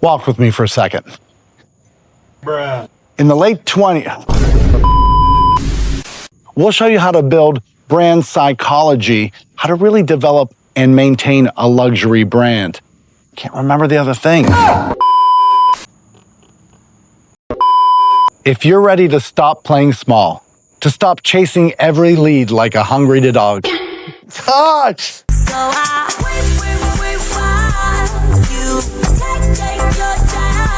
Walk with me for a second. Bruh. In the late 20s, we'll show you how to build brand psychology, how to really develop and maintain a luxury brand. Can't remember the other things. If you're ready to stop playing small, to stop chasing every lead like a hungry dog. Touch! So I wait while you take your time.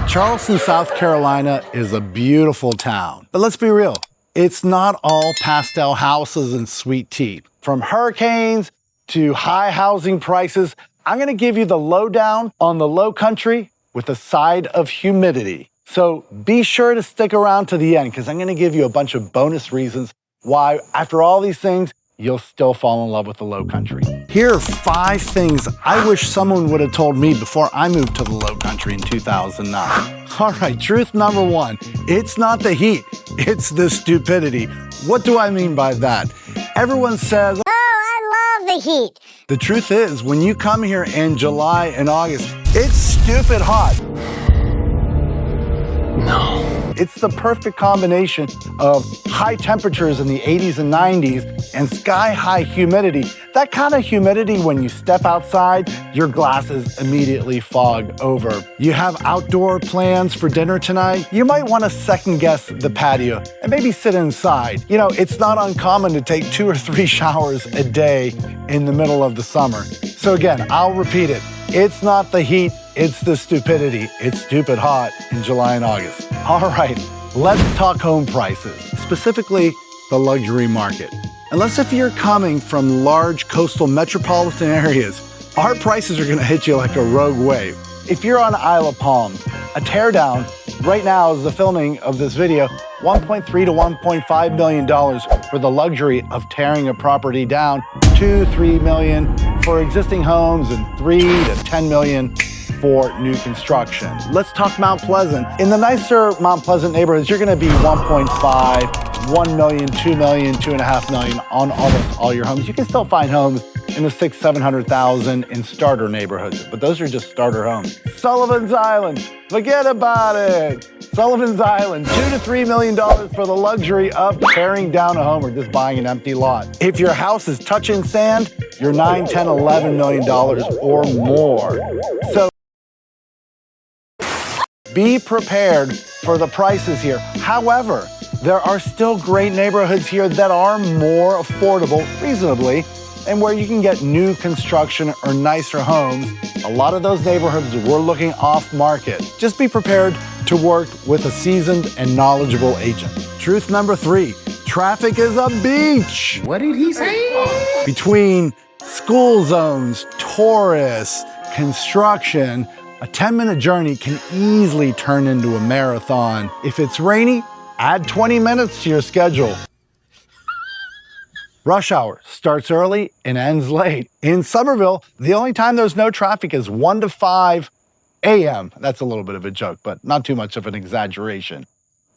Charleston, South Carolina is a beautiful town. But let's be real, it's not all pastel houses and sweet tea. From hurricanes to high housing prices, I'm gonna give you the lowdown on the low country with a side of humidity. So be sure to stick around to the end because I'm gonna give you a bunch of bonus reasons why, after all these things, you'll still fall in love with the low country. Here are 5 things I wish someone would have told me before I moved to the low country in 2009. All right, truth number 1, it's not the heat, it's the stupidity. What do I mean by that? Everyone says, Oh, I love the heat. the truth is, when you come here in July and August, it's stupid hot. No. It's the perfect combination of high temperatures in the 80s and 90s and sky-high humidity. That kind of humidity, when you step outside, your glasses immediately fog over. You have outdoor plans for dinner tonight? You might want to second-guess the patio and maybe sit inside. You know, it's not uncommon to take 2 or 3 showers a day in the middle of the summer. So again, I'll repeat it. It's not the heat, it's the stupidity. It's stupid hot in July and August. All right, let's talk home prices, specifically the luxury market. Unless if you're coming from large coastal metropolitan areas, our prices are gonna hit you like a rogue wave. If you're on Isle of Palms, a teardown right now is the filming of this video, $1.3 to $1.5 million for the luxury of tearing a property down, $2-3 million for existing homes and $3 to $10 million for new construction. Let's talk Mount Pleasant. In the nicer Mount Pleasant neighborhoods, you're gonna be 1.5, 1 million, 2 million, 2.5 million on almost all your homes. You can still find homes in the 600,000-700,000 in starter neighborhoods, but those are just starter homes. Sullivan's Island, forget about it. Sullivan's Island, $2 to $3 million for the luxury of tearing down a home or just buying an empty lot. If your house is touching sand, you're $9, $10, $11 million or more. So be prepared for the prices here. However, there are still great neighborhoods here that are more affordable, reasonably, and where you can get new construction or nicer homes. A lot of those neighborhoods we're looking off market. Just be prepared to work with a seasoned and knowledgeable agent. Truth number 3, traffic is a beach. What did he say? Between school zones, tourists, construction, a 10-minute journey can easily turn into a marathon. If it's rainy, add 20 minutes to your schedule. Rush hour starts early and ends late. In Somerville, the only time there's no traffic is 1 to 5 a.m. That's a little bit of a joke, but not too much of an exaggeration.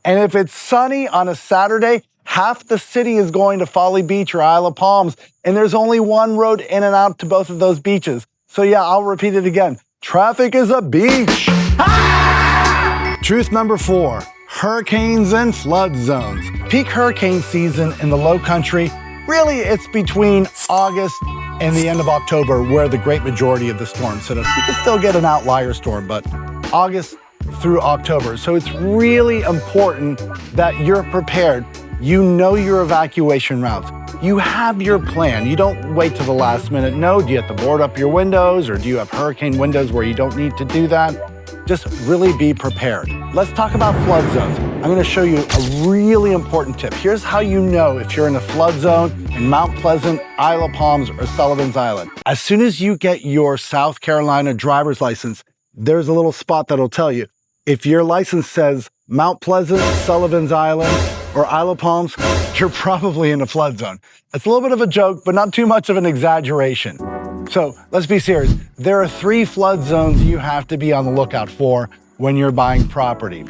And if it's sunny on a Saturday, half the city is going to Folly Beach or Isle of Palms, and there's only one road in and out to both of those beaches. So yeah, I'll repeat it again. Traffic is a beach. Ah! Truth number 4, hurricanes and flood zones. Peak hurricane season in the low country, really it's between August and the end of October where the great majority of the storms hit us. You can still get an outlier storm, but August through October. So it's really important that you're prepared. You know your evacuation routes. You have your plan. You don't wait to the last minute. No, do you have to board up your windows or do you have hurricane windows where you don't need to do that? Just really be prepared. Let's talk about flood zones. I'm gonna show you a really important tip. Here's how you know if you're in a flood zone in Mount Pleasant, Isle of Palms, or Sullivan's Island. As soon as you get your South Carolina driver's license, there's a little spot that'll tell you. If your license says Mount Pleasant, Sullivan's Island, or Isle of Palms, you're probably in a flood zone. It's a little bit of a joke, but not too much of an exaggeration. So let's be serious. There are 3 flood zones you have to be on the lookout for when you're buying property.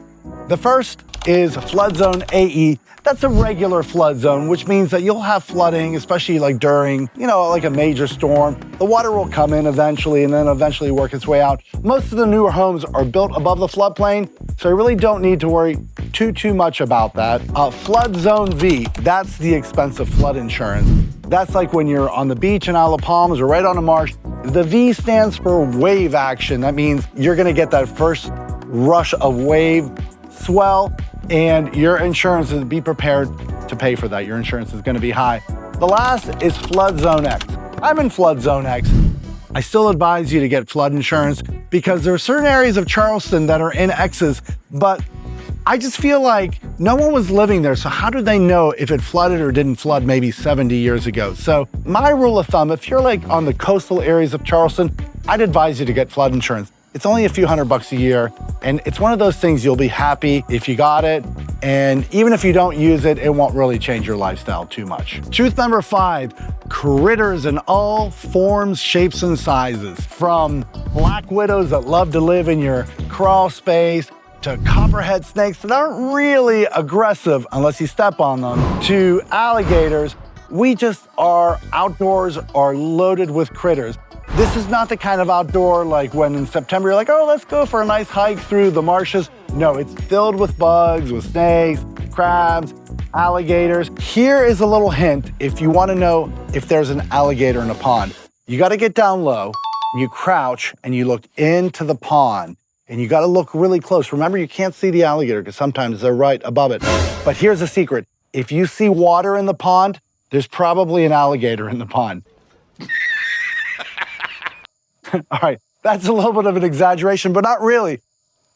The first is flood zone AE. That's a regular flood zone, which means that you'll have flooding, especially like during, like a major storm. The water will come in eventually and then eventually work its way out. Most of the newer homes are built above the floodplain, so you really don't need to worry too much about that. Flood zone V, that's the expensive flood insurance. That's like when you're on the beach in Isle of Palms or right on a marsh. The V stands for wave action. That means you're gonna get that first rush of wave swell, and your insurance is be prepared to pay for that. Your insurance is gonna be high. The last is flood zone X. I'm in flood zone X. I still advise you to get flood insurance because there are certain areas of Charleston that are in X's, but I just feel like no one was living there, so how do they know if it flooded or didn't flood maybe 70 years ago? So my rule of thumb, if you're like on the coastal areas of Charleston, I'd advise you to get flood insurance. It's only a few $100 a year, and it's one of those things you'll be happy if you got it, and even if you don't use it, it won't really change your lifestyle too much. Truth number 5, critters in all forms, shapes, and sizes. From black widows that love to live in your crawl space, to copperhead snakes that aren't really aggressive unless you step on them, to alligators. Our outdoors are loaded with critters. This is not the kind of outdoor like when in September you're like, oh, let's go for a nice hike through the marshes. No, it's filled with bugs, with snakes, crabs, alligators. Here is a little hint if you want to know if there's an alligator in a pond. You got to get down low, you crouch, and you look into the pond. And you got to look really close. Remember, you can't see the alligator because sometimes they're right above it. But here's a secret. If you see water in the pond, there's probably an alligator in the pond. All right, that's a little bit of an exaggeration, but not really.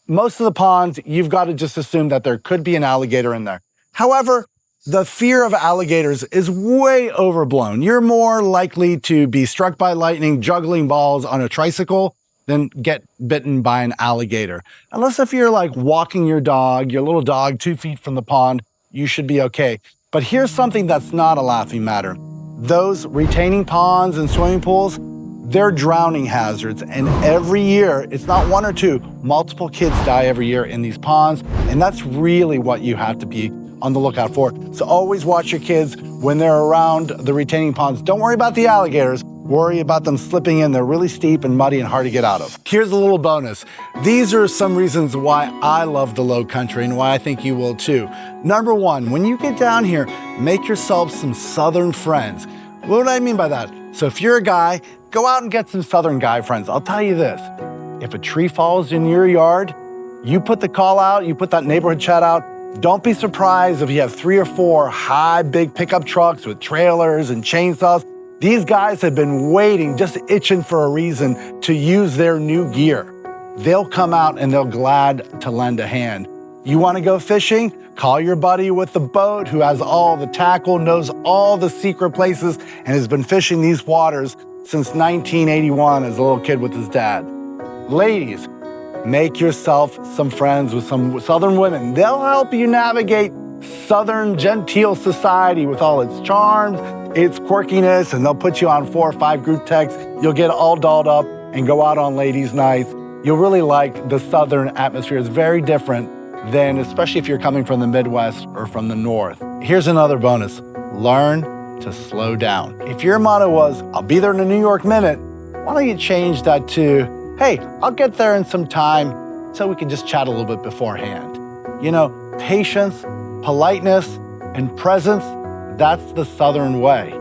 Most of the ponds, you've got to just assume that there could be an alligator in there. However, the fear of alligators is way overblown. You're more likely to be struck by lightning juggling balls on a tricycle than get bitten by an alligator. Unless if you're like walking your little dog 2 feet from the pond, you should be okay. But here's something that's not a laughing matter. Those retaining ponds and swimming pools, they're drowning hazards. And every year, it's not 1 or 2, multiple kids die every year in these ponds. And that's really what you have to be on the lookout for. So always watch your kids when they're around the retaining ponds. Don't worry about the alligators. Worry about them slipping in. They're really steep and muddy and hard to get out of. Here's a little bonus. These are some reasons why I love the Low Country and why I think you will too. Number 1, when you get down here, make yourself some Southern friends. What do I mean by that? So if you're a guy, go out and get some Southern guy friends. I'll tell you this, if a tree falls in your yard, you put the call out, you put that neighborhood chat out. Don't be surprised if you have 3 or 4 big pickup trucks with trailers and chainsaws. These guys have been waiting, just itching for a reason to use their new gear. They'll come out and they're glad to lend a hand. You want to go fishing? Call your buddy with the boat who has all the tackle, knows all the secret places, and has been fishing these waters since 1981 as a little kid with his dad. Ladies, make yourself some friends with some Southern women. They'll help you navigate Southern genteel society with all its charms, its quirkiness, and they'll put you on 4 or 5 group texts. You'll get all dolled up and go out on ladies' nights. You'll really like the Southern atmosphere. It's very different than, especially if you're coming from the Midwest or from the North. Here's another bonus. Learn to slow down. If your motto was, I'll be there in a New York minute, why don't you change that to, hey, I'll get there in some time so we can just chat a little bit beforehand. Patience, politeness, and presence, that's the Southern way.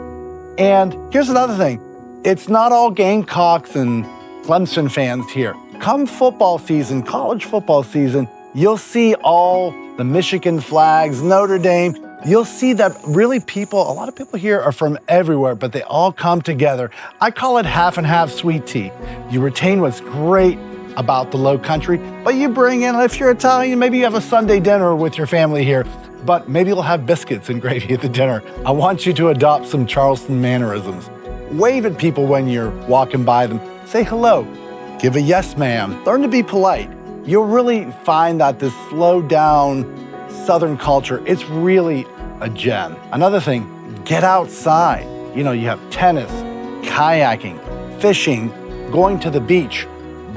And here's another thing. It's not all Gamecocks and Clemson fans here. Come football season, college football season, you'll see all the Michigan flags, Notre Dame. You'll see that really a lot of people here are from everywhere, but they all come together. I call it half and half sweet tea. You retain what's great about the Low Country, but you bring in, if you're Italian, maybe you have a Sunday dinner with your family here, but maybe you'll have biscuits and gravy at the dinner. I want you to adopt some Charleston mannerisms. Wave at people when you're walking by them. Say hello. Give a yes, ma'am. Learn to be polite. You'll really find that this slow down Southern culture, it's really a gem. Another thing, get outside. You have tennis, kayaking, fishing, going to the beach,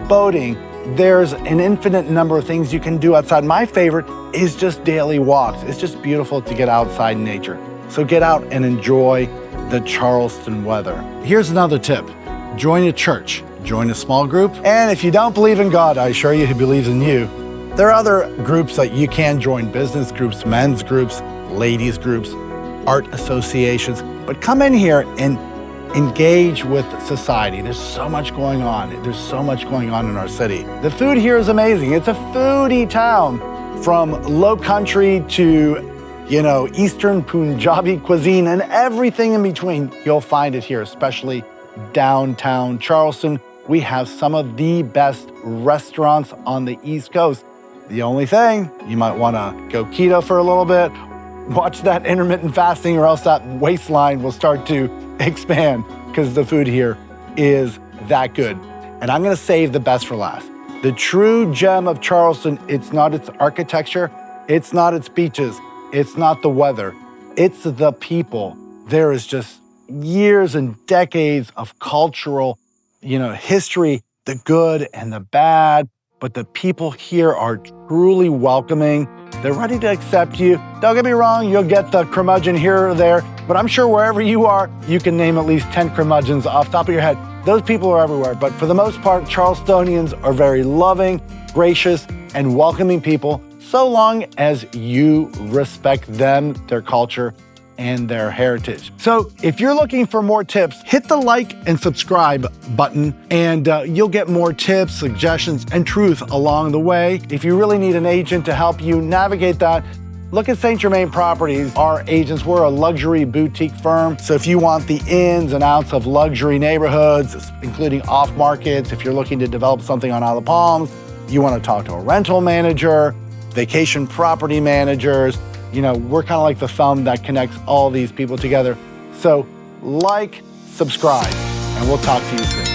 boating, There's an infinite number of things you can do outside. My favorite is just daily walks. It's just beautiful to get outside in nature. So get out and enjoy the Charleston weather. Here's another tip. Join a church, join a small group. And if you don't believe in God, I assure you he believes in you. There are other groups that you can join, business groups, men's groups, ladies groups, art associations. But come in here and engage with society. There's so much going on. There's so much going on in our city. The food here is amazing. It's a foodie town, from low country to, Eastern Punjabi cuisine and everything in between. You'll find it here, especially downtown Charleston. We have some of the best restaurants on the East Coast. The only thing, you might want to go keto for a little bit, watch that intermittent fasting, or else that waistline will start to expand, because the food here is that good. And I'm gonna save the best for last. The true gem of Charleston, it's not its architecture, it's not its beaches, it's not the weather, it's the people. There is just years and decades of cultural, history, the good and the bad, but the people here are truly welcoming. They're ready to accept you. Don't get me wrong, you'll get the curmudgeon here or there, but I'm sure wherever you are, you can name at least 10 curmudgeons off the top of your head. Those people are everywhere, but for the most part, Charlestonians are very loving, gracious, and welcoming people, so long as you respect them, their culture, and their heritage. So if you're looking for more tips, hit the like and subscribe button, and you'll get more tips, suggestions, and truth along the way. If you really need an agent to help you navigate that, look at St. Germain Properties. Our agents, we're a luxury boutique firm. So if you want the ins and outs of luxury neighborhoods, including off markets, if you're looking to develop something on Isle of Palms, you want to talk to a rental manager, vacation property managers, we're kind of like the thumb that connects all these people together. So like, subscribe, and we'll talk to you soon.